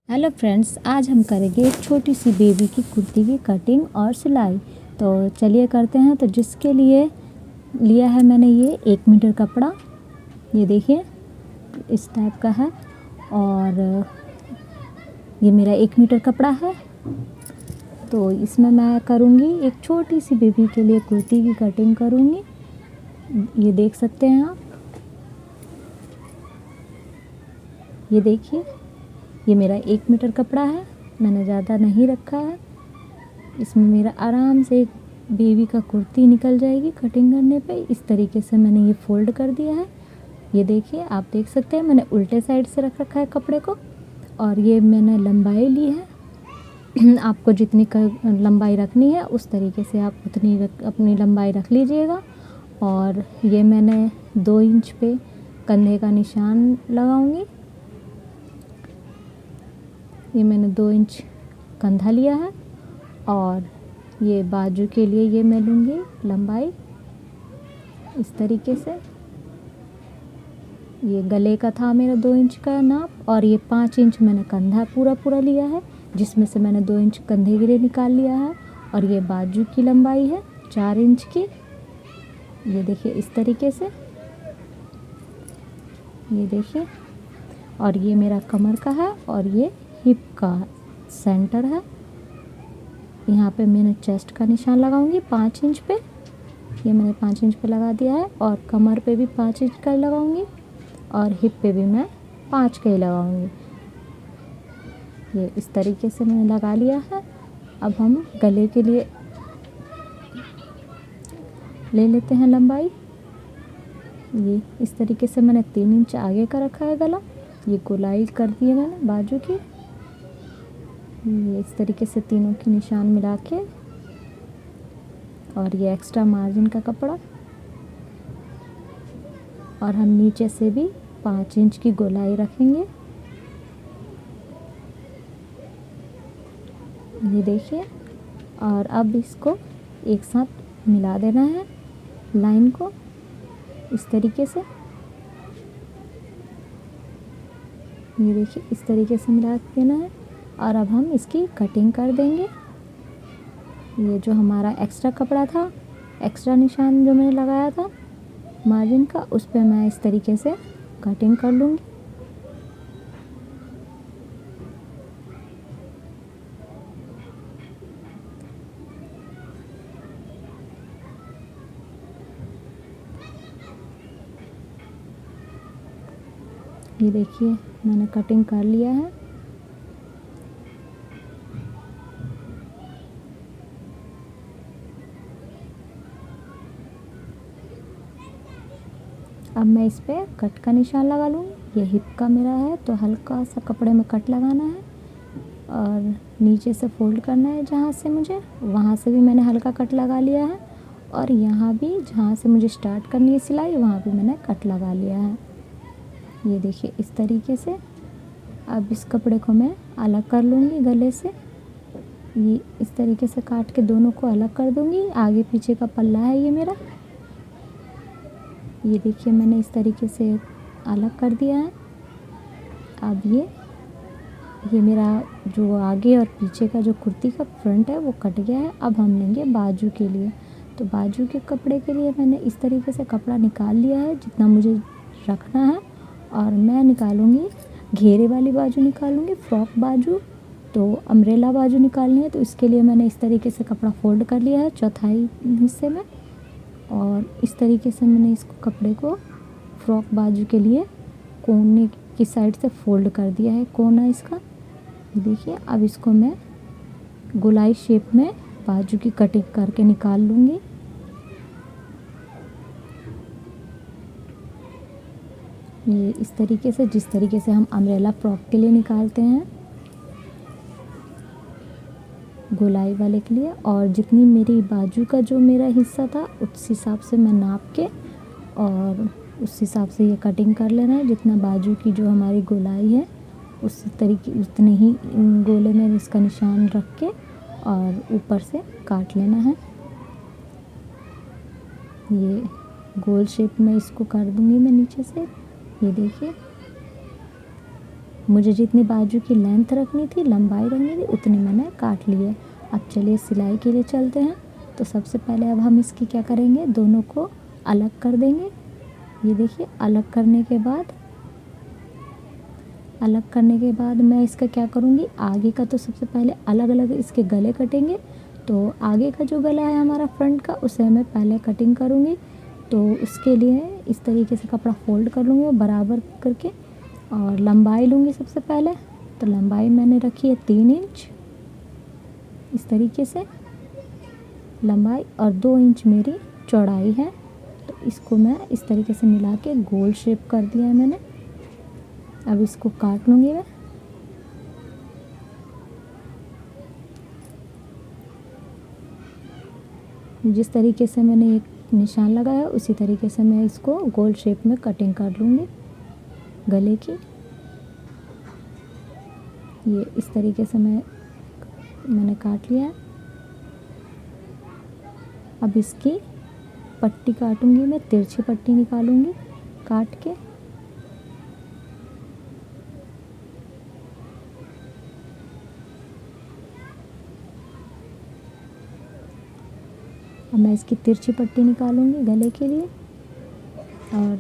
Hello friends, आज हम करेंगे एक छोटी सी बेबी की कुर्ती की कटिंग और सिलाई। तो चलिए करते हैं। तो जिसके लिए लिया है मैंने ये 1 मीटर कपड़ा, ये देखिए इस टाइप का है। और ये मेरा 1 मीटर कपड़ा है। तो इसमें मैं करूँगी एक छोटी सी बेबी के लिए कुर्ती की कटिंग करूँगी। ये देख सकते हैं आप, ये देखिए ये मेरा 1 मीटर कपड़ा है, मैंने ज़्यादा नहीं रखा है। इसमें मेरा आराम से एक बेबी का कुर्ती निकल जाएगी कटिंग करने पे। इस तरीके से मैंने ये फोल्ड कर दिया है। ये देखिए, आप देख सकते हैं मैंने उल्टे साइड से रख रखा है कपड़े को। और ये मैंने लंबाई ली है आपको जितनी लंबाई रखनी है उस तरीके से आप उतनी अपनी लंबाई रख लीजिएगा। और ये मैंने 2 इंच पे कंधे का निशान लगाऊंगी। ये मैंने 2 इंच कंधा लिया है। और ये बाजू के लिए ये मैं लूँगी लंबाई इस तरीके से। ये गले का था मेरा 2 इंच का नाप, और ये 5 इंच मैंने कंधा पूरा लिया है, जिसमें से मैंने 2 इंच कंधे के लिए निकाल लिया है। और ये बाजू की लंबाई है 4 इंच की। ये देखिए इस तरीके से, ये देखिए। और ये मेरा कमर का है, और ये हिप का सेंटर है। यहाँ पे मैंने चेस्ट का निशान लगाऊंगी 5 इंच पे। ये मैंने 5 इंच पे लगा दिया है। और कमर पे भी 5 इंच का लगाऊंगी, और हिप पे भी मैं 5 का ही लगाऊंगी। ये इस तरीके से मैंने लगा लिया है। अब हम गले के लिए ले लेते हैं लंबाई। ये इस तरीके से मैंने 3 इंच आगे का रखा है गला। ये गोलाई कर दी है मैंने बाजू की। ये इस तरीके से तीनों की निशान मिला के, और ये एक्स्ट्रा मार्जिन का कपड़ा। और हम नीचे से भी 5 इंच की गोलाई रखेंगे। ये देखिए। और अब इसको एक साथ मिला देना है लाइन को इस तरीके से। ये देखिए इस तरीके से मिला देना है। और अब हम इसकी कटिंग कर देंगे। ये जो हमारा एक्स्ट्रा कपड़ा था, एक्स्ट्रा निशान जो मैंने लगाया था मार्जिन का, उस पर मैं इस तरीके से कटिंग कर लूँगी। ये देखिए मैंने कटिंग कर लिया है। अब मैं इस पे कट का निशान लगा लूँगी। ये हिप का मेरा है, तो हल्का सा कपड़े में कट लगाना है और नीचे से फोल्ड करना है। जहाँ से मुझे, वहाँ से भी मैंने हल्का कट लगा लिया है। और यहाँ भी जहाँ से मुझे स्टार्ट करनी है सिलाई, वहाँ भी मैंने कट लगा लिया है। ये देखिए इस तरीके से। अब इस कपड़े को मैं अलग कर लूँगी गले से। ये इस तरीके से काट के दोनों को अलग कर दूँगी। आगे पीछे का पल्ला है ये मेरा। ये देखिए मैंने इस तरीके से अलग कर दिया है। अब ये मेरा जो आगे और पीछे का जो कुर्ती का फ्रंट है वो कट गया है। अब हम लेंगे बाजू के लिए। तो बाजू के कपड़े के लिए मैंने इस तरीके से कपड़ा निकाल लिया है जितना मुझे रखना है। और मैं निकालूंगी घेरे वाली बाजू निकालूंगी, फ्रॉक बाजू। तो अम्ब्रेला बाजू निकालनी है, तो इसके लिए मैंने इस तरीके से कपड़ा फोल्ड कर लिया है चौथाई हिस्से में। और इस तरीके से मैंने इसको कपड़े को फ्रॉक बाजू के लिए कोने की साइड से फोल्ड कर दिया है, कोना इसका। देखिए अब इसको मैं गोलाई शेप में बाजू की कटिंग करके निकाल लूँगी। ये इस तरीके से, जिस तरीके से हम अम्ब्रेला फ्रॉक के लिए निकालते हैं गोलाई वाले के लिए। और जितनी मेरी बाजू का जो मेरा हिस्सा था उस हिसाब से मैं नाप के, और उस हिसाब से ये कटिंग कर लेना है। जितना बाजू की जो हमारी गोलाई है उस तरीके उतने ही गोले में इसका निशान रख के और ऊपर से काट लेना है। ये गोल शेप में इसको कर दूंगी मैं नीचे से। ये देखिए मुझे जितनी बाजू की लेंथ रखनी थी, लंबाई रखनी थी, उतनी मैंने काट ली है। अब चलिए सिलाई के लिए चलते हैं। तो सबसे पहले अब हम इसकी क्या करेंगे, दोनों को अलग कर देंगे। ये देखिए, अलग करने के बाद मैं इसका क्या करूँगी, आगे का तो सबसे पहले अलग अलग इसके गले कटेंगे। तो आगे का जो गला है हमारा फ्रंट का, उसे मैं पहले कटिंग करूँगी। तो उसके लिए इस तरीके से कपड़ा फोल्ड कर लूँगी बराबर करके, और लंबाई लूँगी सबसे पहले। तो लंबाई मैंने रखी है 3 इंच, इस तरीके से लंबाई, और 2 इंच मेरी चौड़ाई है। तो इसको मैं इस तरीके से मिला के गोल शेप कर दिया है मैंने। अब इसको काट लूँगी मैं। जिस तरीके से मैंने एक निशान लगाया उसी तरीके से मैं इसको गोल शेप में कटिंग कर लूँगी गले की। ये इस तरीके से मैंने काट लिया है। अब इसकी पट्टी काटूंगी मैं, तिरछी पट्टी निकालूंगी काट के। अब मैं इसकी तिरछी पट्टी निकालूंगी गले के लिए। और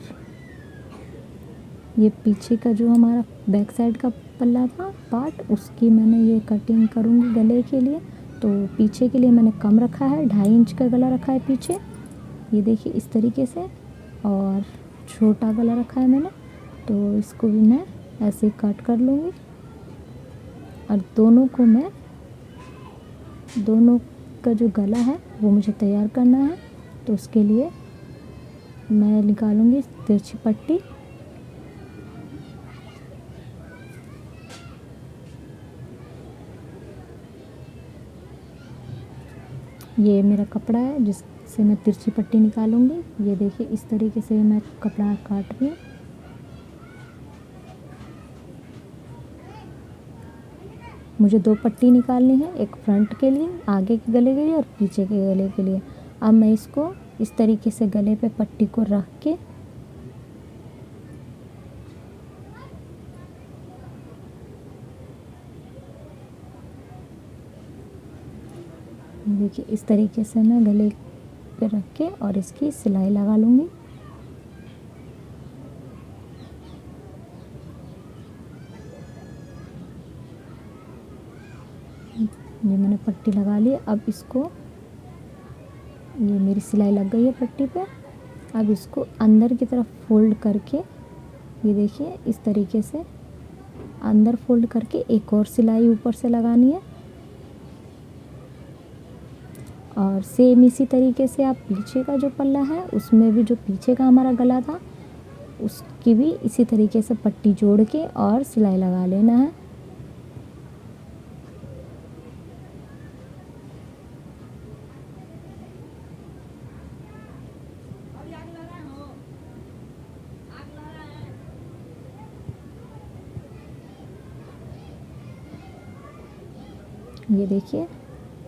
ये पीछे का जो हमारा बैक साइड का पल्ला था पार्ट, उसकी मैंने ये कटिंग करूंगी गले के लिए। तो पीछे के लिए मैंने कम रखा है, 2.5 इंच का गला रखा है पीछे, ये देखिए इस तरीके से। और छोटा गला रखा है मैंने, तो इसको भी मैं ऐसे ही कट कर लूँगी। और दोनों का जो गला है वो मुझे तैयार करना है। तो उसके लिए मैं निकालूँगी तिरछी पट्टी। ये मेरा कपड़ा है जिससे मैं तिरछी पट्टी निकालूंगी। ये देखिए इस तरीके से मैं कपड़ा काट रही हूँ। मुझे 2 पट्टी निकालनी है, एक फ्रंट के लिए, आगे के गले के लिए, और पीछे के गले के लिए। अब मैं इसको इस तरीके से गले पे पट्टी को रख के देखिए इस तरीके से मैं गले पे रख के और इसकी सिलाई लगा लूँगी। ये मैंने पट्टी लगा ली। अब इसको, ये मेरी सिलाई लग गई है पट्टी पे। अब इसको अंदर की तरफ फोल्ड करके, ये देखिए इस तरीके से अंदर फोल्ड करके एक और सिलाई ऊपर से लगानी है। और सेम इसी तरीके से आप पीछे का जो पल्ला है उसमें भी, जो पीछे का हमारा गला था उसकी भी इसी तरीके से पट्टी जोड़ के और सिलाई लगा लेना है। ये देखिए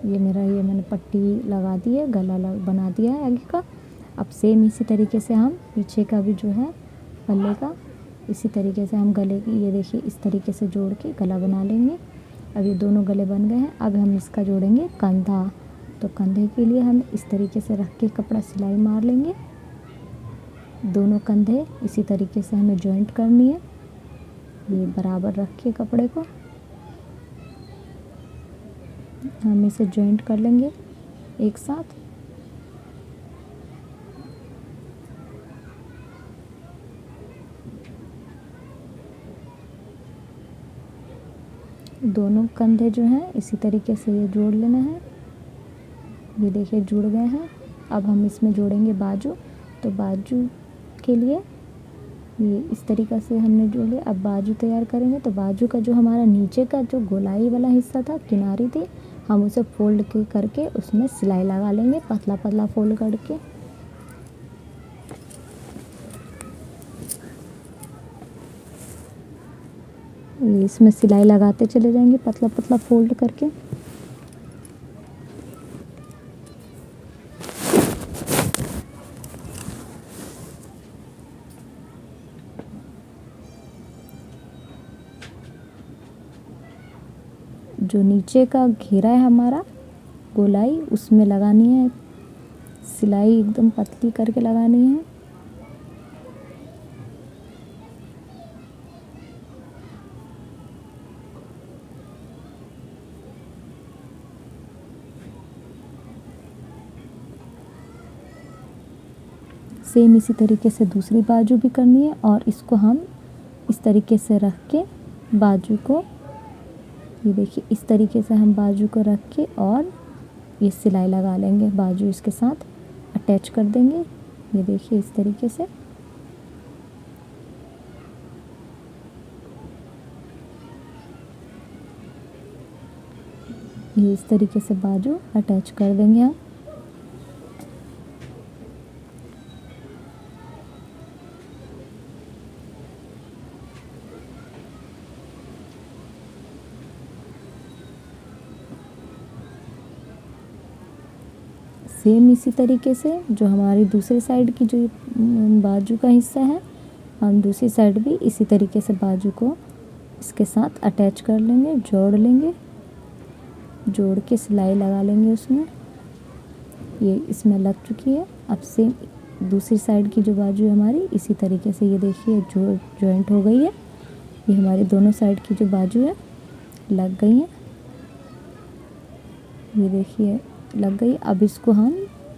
ये मैंने पट्टी लगा दी है, गला बना दिया है आगे का। अब सेम इसी तरीके से हम पीछे का भी जो है पल्ले का, इसी तरीके से हम गले की, ये देखिए इस तरीके से जोड़ के गला बना लेंगे। अब ये दोनों गले बन गए हैं। अब हम इसका जोड़ेंगे कंधा। तो कंधे के लिए हम इस तरीके से रख के कपड़ा सिलाई मार लेंगे। दोनों कंधे इसी तरीके से हमें जॉइंट करनी है। ये बराबर रख के कपड़े को हम इसे जॉइंट कर लेंगे एक साथ। दोनों कंधे जो हैं इसी तरीके से ये जोड़ लेना है। ये देखिए जुड़ गए हैं। अब हम इसमें जोड़ेंगे बाजू। तो बाजू के लिए ये इस तरीक़ा से हमने जोड़ लिया। अब बाजू तैयार करेंगे। तो बाजू का जो हमारा नीचे का जो गोलाई वाला हिस्सा था, किनारी थी, हम उसे फोल्ड करके उसमें सिलाई लगा लेंगे, पतला पतला फोल्ड करके। इसमें सिलाई लगाते चले जाएंगे पतला पतला फोल्ड करके। जो नीचे का घेरा है हमारा गोलाई, उसमें लगानी है सिलाई, एकदम पतली करके लगानी है। सेम इसी तरीके से दूसरी बाजू भी करनी है और इसको हम इस तरीके से रख के बाजू को, ये देखिए इस तरीके से हम बाजू को रख के और ये सिलाई लगा लेंगे, बाजू इसके साथ अटैच कर देंगे। ये देखिए इस तरीके से ये इस तरीके से बाजू अटैच कर देंगे हम। सेम इसी तरीके से जो हमारी दूसरी साइड की जो बाजू का हिस्सा है, हम दूसरी साइड भी इसी तरीके से बाजू को इसके साथ अटैच कर लेंगे, जोड़ लेंगे, जोड़ के सिलाई लगा लेंगे उसमें। ये इसमें लग चुकी है। अब सेम दूसरी साइड की जो बाजू है हमारी इसी तरीके से, ये देखिए जो जॉइंट हो गई है। ये हमारी दोनों साइड की जो बाजू है लग गई है, ये देखिए लग गई। अब इसको हम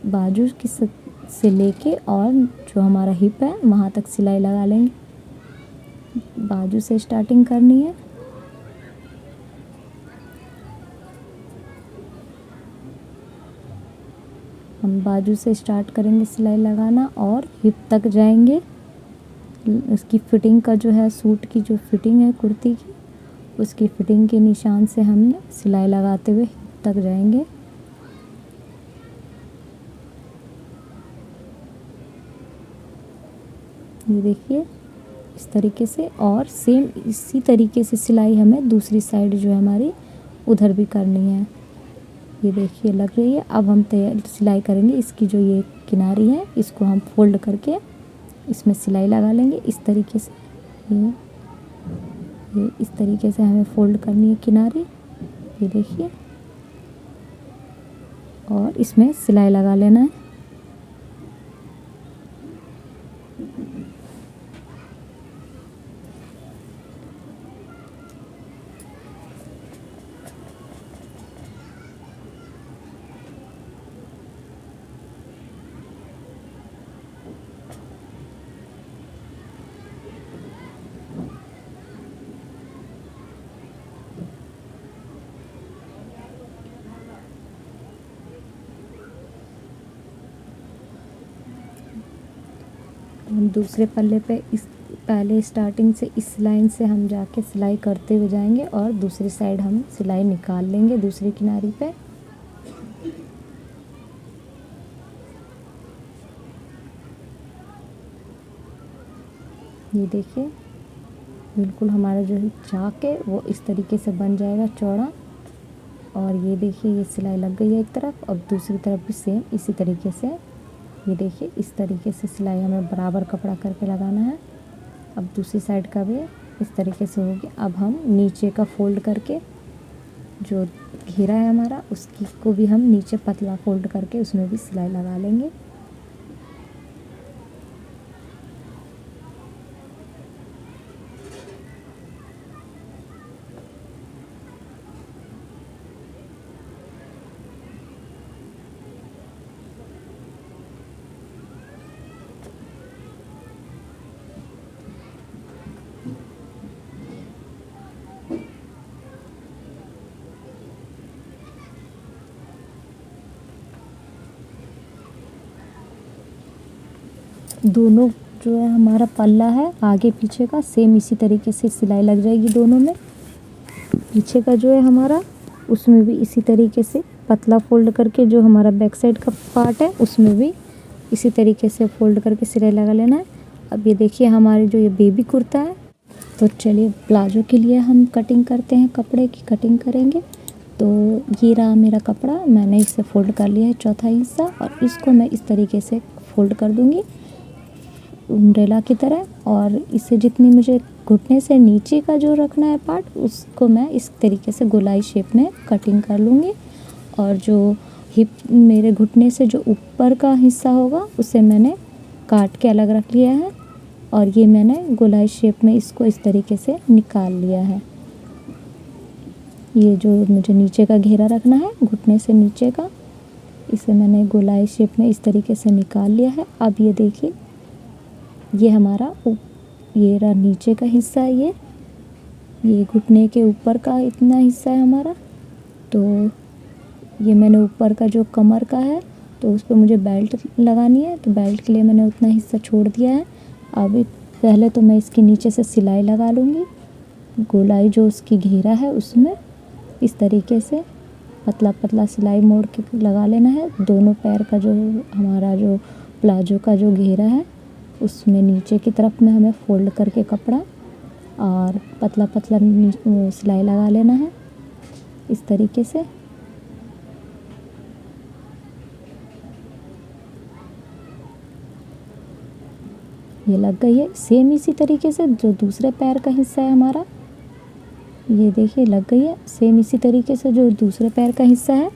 बाजू की से लेके और जो हमारा हिप है वहाँ तक सिलाई लगा लेंगे। बाजू से स्टार्टिंग करनी है। हम बाजू से स्टार्ट करेंगे सिलाई लगाना और हिप तक जाएंगे। उसकी फिटिंग का जो है, सूट की जो फिटिंग है कुर्ती की, उसकी फिटिंग के निशान से हम सिलाई लगाते हुए हिप तक जाएंगे। ये देखिए इस तरीके से, और सेम इसी तरीके से सिलाई हमें दूसरी साइड जो है हमारी उधर भी करनी है। ये देखिए लग रही है। अब हम सिलाई करेंगे। इसकी जो ये किनारी है इसको हम फोल्ड करके इसमें सिलाई लगा लेंगे इस तरीके से। ये इस तरीके से हमें फोल्ड करनी है किनारी, ये देखिए, और इसमें सिलाई लगा लेना है। हम दूसरे पल्ले पे इस पहले स्टार्टिंग से इस लाइन से हम जाके सिलाई करते हुए जाएंगे और दूसरी साइड हम सिलाई निकाल लेंगे दूसरी किनारी पे। ये देखिए बिल्कुल हमारा जो चाक है वो इस तरीके से बन जाएगा चौड़ा। और ये देखिए ये सिलाई लग गई है एक तरफ, अब दूसरी तरफ भी सेम इसी तरीके से, ये देखिए इस तरीके से सिलाई हमें बराबर कपड़ा करके लगाना है। अब दूसरी साइड का भी इस तरीके से हो गया। अब हम नीचे का फोल्ड करके जो घेरा है हमारा उसकी को भी हम नीचे पतला फोल्ड करके उसमें भी सिलाई लगा लेंगे। दोनों जो है हमारा पल्ला है आगे पीछे का सेम इसी तरीके से सिलाई लग जाएगी दोनों में। पीछे का जो है हमारा उसमें भी इसी तरीके से पतला फोल्ड करके जो हमारा बैक साइड का पार्ट है उसमें भी इसी तरीके से फोल्ड करके सिलाई लगा लेना है। अब ये देखिए हमारी जो ये बेबी कुर्ता है, तो चलिए प्लाजो के लिए हम कटिंग करते हैं, कपड़े की कटिंग करेंगे। तो ये रहा मेरा कपड़ा, मैंने इसे फोल्ड कर लिया है चौथा हिस्सा और इसको मैं इस तरीके से फोल्ड कर दूँगी अम्ब्रेला की तरह। और इसे जितनी मुझे घुटने से नीचे का जो रखना है पार्ट उसको मैं इस तरीके से गोलाई शेप में कटिंग कर लूँगी। और जो हिप मेरे घुटने से जो ऊपर का हिस्सा होगा उसे मैंने काट के अलग रख लिया है और ये मैंने गोलाई शेप में इसको इस तरीके से निकाल लिया है। ये जो मुझे नीचे का घेरा रखना है घुटने से नीचे का, इसे मैंने गोलाई शेप में इस तरीके से निकाल लिया है। अब ये देखिए, ये हमारा ये रहा नीचे का हिस्सा है, ये घुटने के ऊपर का इतना हिस्सा है हमारा। तो ये मैंने ऊपर का जो कमर का है तो उस पर मुझे बेल्ट लगानी है, तो बेल्ट के लिए मैंने उतना हिस्सा छोड़ दिया है। अब पहले तो मैं इसके नीचे से सिलाई लगा लूँगी, गोलाई जो उसकी घेरा है उसमें इस तरीके से पतला पतला सिलाई मोड़ के लगा लेना है। दोनों पैर का जो हमारा जो प्लाजो का जो घेरा है उसमें नीचे की तरफ में हमें फोल्ड करके कपड़ा और पतला पतला सिलाई लगा लेना है इस तरीके से। ये लग गई है। सेम इसी तरीके से जो दूसरे पैर का हिस्सा है हमारा, ये देखिए लग गई है। सेम इसी तरीके से जो दूसरे पैर का हिस्सा है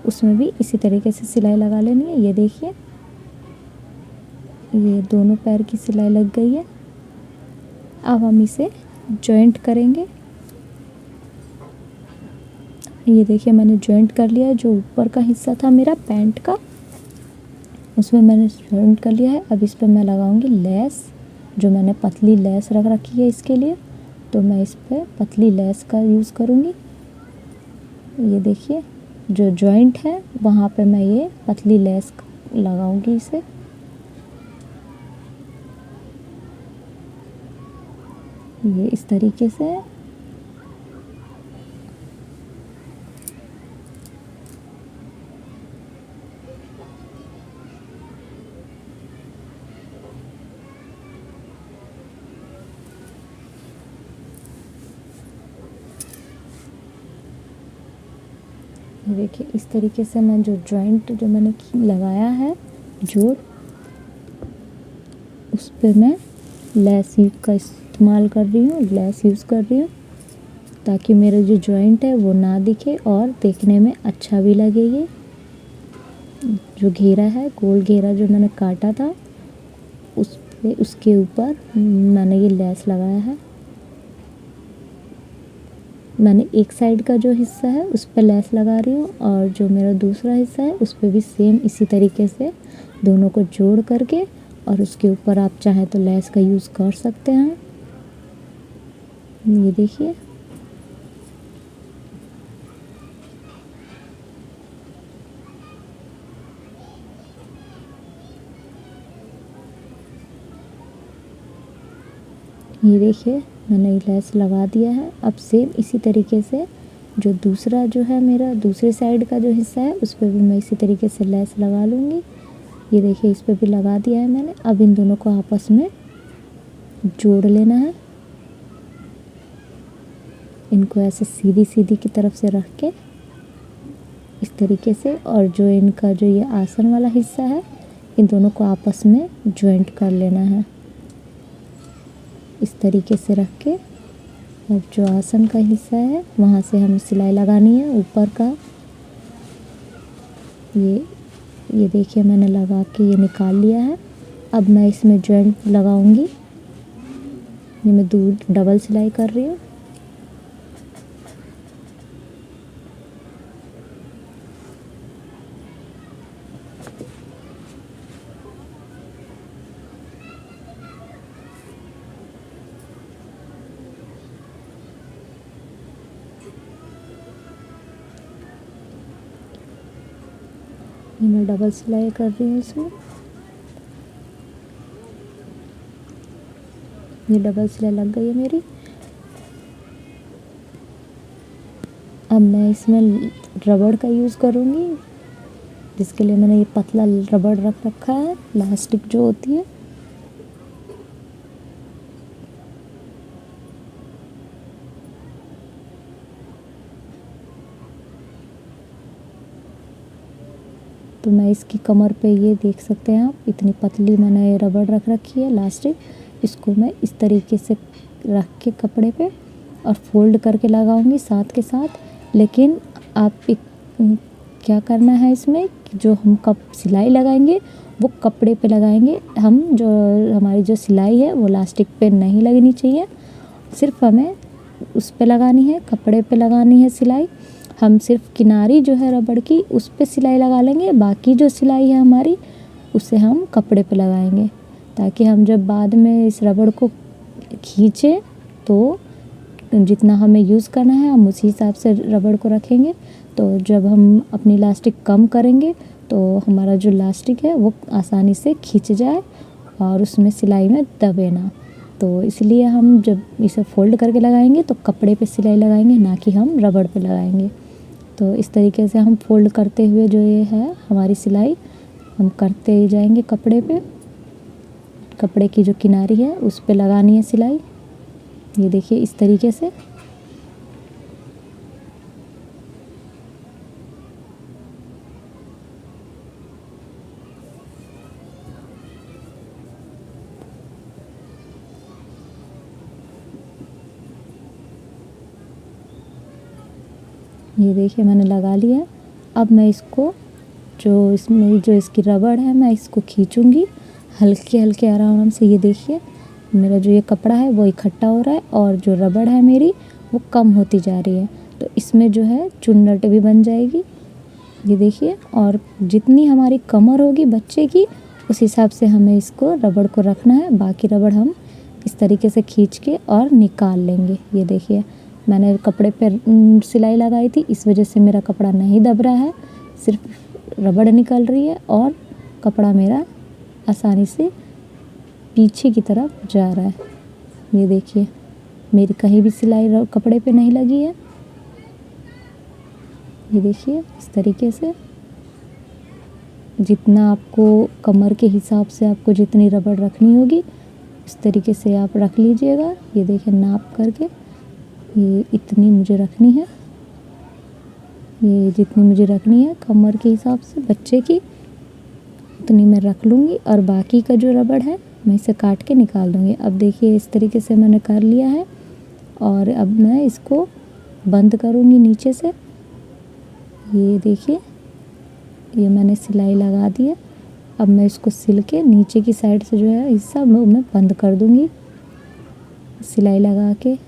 उसमें भी इसी तरीके से सिलाई लगा लेनी है। ये देखिए, ये दोनों पैर की सिलाई लग गई है। अब हम इसे जॉइंट करेंगे। ये देखिए मैंने जॉइंट कर लिया है। जो ऊपर का हिस्सा था मेरा पैंट का उसमें मैंने जॉइंट कर लिया है। अब इस पर मैं लगाऊंगी लेस, जो मैंने पतली लेस रख रखी है इसके लिए, तो मैं इस पर पतली लेस का यूज़ करूँगी। ये देखिए जो जॉइंट है वहाँ पे मैं ये पतली लेस लगाऊंगी इसे। ये इस तरीके से देखिए इस तरीके से मैं जो जॉइंट जो मैंने लगाया है जोड़, उस पे मैं लेस का इस्तेमाल कर रही हूँ, लेस यूज़ कर रही हूँ ताकि मेरा जो जॉइंट है वो ना दिखे और देखने में अच्छा भी लगे। ये जो घेरा है, गोल घेरा जो मैंने काटा था उस पे उसके ऊपर मैंने ये लेस लगाया है। मैंने एक साइड का जो हिस्सा है उस पर लेस लगा रही हूँ और जो मेरा दूसरा हिस्सा है उस पर भी सेम इसी तरीके से दोनों को जोड़ करके और उसके ऊपर आप चाहें तो लेस का यूज़ कर सकते हैं। ये देखिए मैंने लेस लगा दिया है। अब सेम इसी तरीके से जो दूसरा जो है मेरा दूसरे साइड का जो हिस्सा है उस पर भी मैं इसी तरीके से लेस लगा लूँगी। ये देखिए इस पर भी लगा दिया है मैंने। अब इन दोनों को आपस में जोड़ लेना है, इनको ऐसे सीधी सीधी की तरफ से रख के इस तरीके से, और जो इनका जो ये आसन वाला हिस्सा है इन दोनों को आपस में जॉइंट कर लेना है इस तरीके से रख के। और जो आसन का हिस्सा है वहाँ से हमें सिलाई लगानी है ऊपर का। ये देखिए मैंने लगा के ये निकाल लिया है। अब मैं इसमें जॉइंट लगाऊंगी। ये मैं डबल सिलाई कर रही हूँ। ये मैं डबल सिलाई कर रही हूँ इसमें। ये डबल सिलाई लग गई है मेरी। अब मैं इसमें रबड़ का यूज़ करूँगी, जिसके लिए मैंने ये पतला रबड़ रख रखा है, इलास्टिक जो होती है। तो मैं इसकी कमर पे ये देख सकते हैं आप, इतनी पतली मैंने रबड़ रख रखी है इलास्टिक। इसको मैं इस तरीके से रख के कपड़े पे और फोल्ड करके लगाऊंगी साथ के साथ। लेकिन आप क्या करना है इसमें, जो हम कप सिलाई लगाएंगे वो कपड़े पे लगाएंगे हम, जो हमारी जो सिलाई है वो लास्टिक पे नहीं लगनी चाहिए, सिर्फ हमें उस पे लगानी है, कपड़े पे लगानी है सिलाई। हम सिर्फ किनारी जो है रबड़ की उस पे सिलाई लगा लेंगे, बाकी जो सिलाई है हमारी उसे हम कपड़े पे लगाएंगे, ताकि हम जब बाद में इस रबड़ को खींचे तो जितना हमें यूज़ करना है हम उसी हिसाब से रबड़ को रखेंगे। तो जब हम अपनी इलास्टिक कम करेंगे तो हमारा जो इलास्टिक है वो आसानी से खींच जाए और उसमें सिलाई में दबे ना। तो इसलिए हम जब इसे फोल्ड करके लगाएंगे तो कपड़े पे सिलाई लगाएंगे, ना कि हम रबड़ पे लगाएंगे। तो इस तरीके से हम फोल्ड करते हुए जो ये है हमारी सिलाई हम करते ही जाएंगे कपड़े पे। कपड़े की जो किनारी है उस पे लगानी है सिलाई, ये देखिए इस तरीके से। ये देखिए मैंने लगा लिया। अब मैं इसको जो इसमें जो इसकी रबड़ है मैं इसको खींचूंगी हल्के हल्के आराम से। ये देखिए मेरा जो ये कपड़ा है वो इकट्ठा हो रहा है और जो रबड़ है मेरी वो कम होती जा रही है। तो इसमें जो है चुन्नट भी बन जाएगी, ये देखिए। और जितनी हमारी कमर होगी बच्चे की उस हिसाब से हमें इसको रबड़ को रखना है। बाकी रबड़ हम इस तरीके से खींच के और निकाल लेंगे। ये देखिए मैंने कपड़े पर सिलाई लगाई थी, इस वजह से मेरा कपड़ा नहीं दब रहा है, सिर्फ रबड़ निकल रही है और कपड़ा मेरा आसानी से पीछे की तरफ जा रहा है। ये देखिए मेरी कहीं भी सिलाई कपड़े पे नहीं लगी है। ये देखिए इस तरीके से जितना आपको कमर के हिसाब से आपको जितनी रबड़ रखनी होगी इस तरीके से आप रख लीजिएगा। ये देखिए नाप करके ये इतनी मुझे रखनी है, ये जितनी मुझे रखनी है कमर के हिसाब से बच्चे की उतनी मैं रख लूँगी। और बाकी का जो रबड़ है मैं इसे काट के निकाल दूँगी। अब देखिए इस तरीके से मैंने कर लिया है और अब मैं इसको बंद करूँगी नीचे से। ये देखिए ये मैंने सिलाई लगा दी है। अब मैं इसको सिल के नीचे की साइड से जो है हिस्सा मैं बंद कर दूँगी सिलाई लगा के।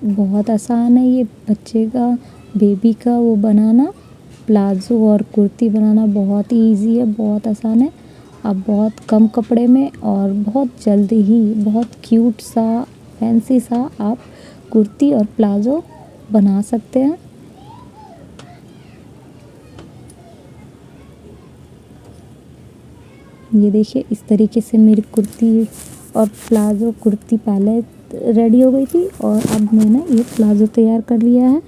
बहुत आसान है ये बच्चे का, बेबी का वो बनाना, प्लाज़ो और कुर्ती बनाना बहुत ही इजी है, बहुत आसान है। आप बहुत कम कपड़े में और बहुत जल्दी ही बहुत क्यूट सा फैंसी सा आप कुर्ती और प्लाज़ो बना सकते हैं। ये देखिए इस तरीके से मेरी कुर्ती और प्लाज़ो, कुर्ती पहले रेडी हो गई थी और अब मैंने ये प्लाज़ो तैयार कर लिया है।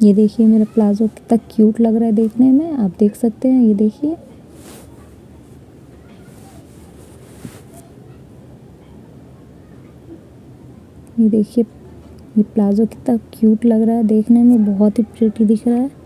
ये देखिए मेरा प्लाज़ो कितना क्यूट लग रहा है देखने में, आप देख सकते हैं। ये देखिए ये देखिए ये प्लाज़ो कितना क्यूट लग रहा है देखने में, बहुत ही प्रिटी दिख रहा है।